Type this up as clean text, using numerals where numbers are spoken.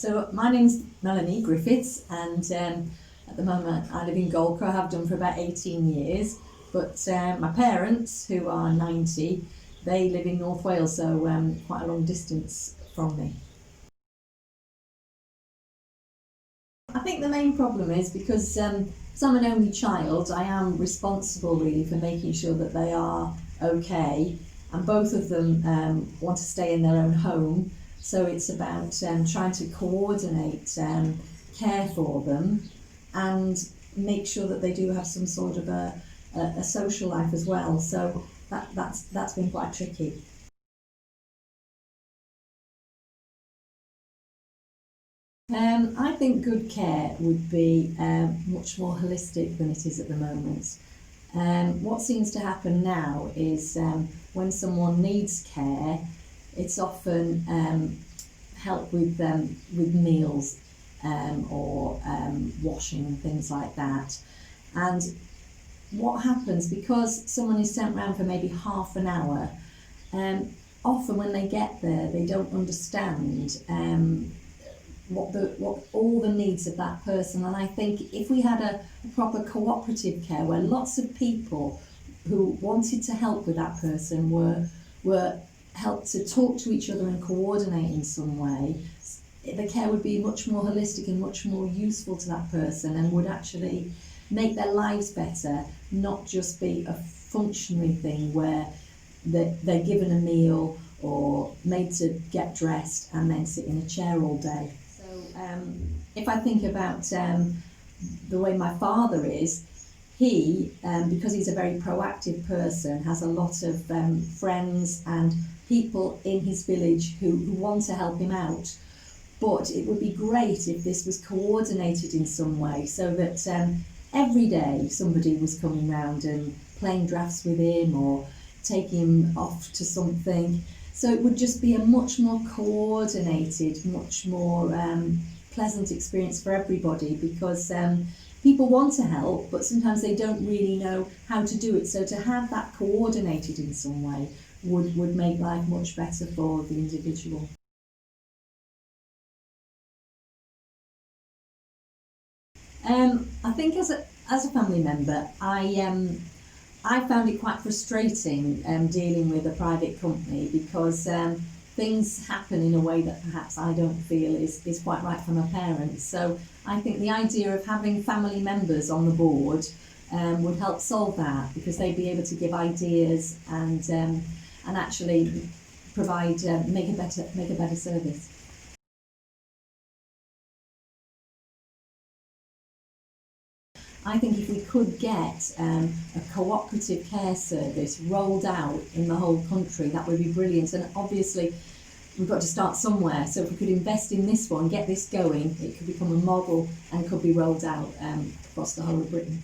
So my name's Melanie Griffiths, and at the moment I live in Golcrow. I have done for about 18 years, but my parents, who are 90, they live in North Wales, so quite a long distance from me. I think the main problem is because I'm an only child, I am responsible really for making sure that they are okay, and both of them want to stay in their own home, so it's about trying to coordinate care for them and make sure that they do have some sort of a social life as well, so that's been quite tricky. I think good care would be much more holistic than it is at the moment. What seems to happen now is when someone needs care, it's often help with meals or washing and things like that. And what happens, because someone is sent round for maybe half an hour, often when they get there they don't understand what all the needs of that person. And I think if we had a proper cooperative care where lots of people who wanted to help with that person were helped to talk to each other and coordinate in some way, the care would be much more holistic and much more useful to that person and would actually make their lives better, not just be a functionary thing where they're given a meal or made to get dressed and then sit in a chair all day. If I think about the way my father is, he, because he's a very proactive person, has a lot of friends and people in his village who want to help him out. But it would be great if this was coordinated in some way, so that every day somebody was coming round and playing drafts with him or taking him off to something. So it would just be a much more coordinated, much more pleasant experience for everybody, because people want to help, but sometimes they don't really know how to do it. So to have that coordinated in some way would make life much better for the individual. I think as a family member, I found it quite frustrating dealing with a private company, because things happen in a way that perhaps I don't feel is quite right for my parents. So I think the idea of having family members on the board would help solve that, because they'd be able to give ideas and actually provide make a better service. I think if we could get a cooperative care service rolled out in the whole country, that would be brilliant. And obviously, we've got to start somewhere. So if we could invest in this one, get this going, it could become a model and could be rolled out across the whole of Britain.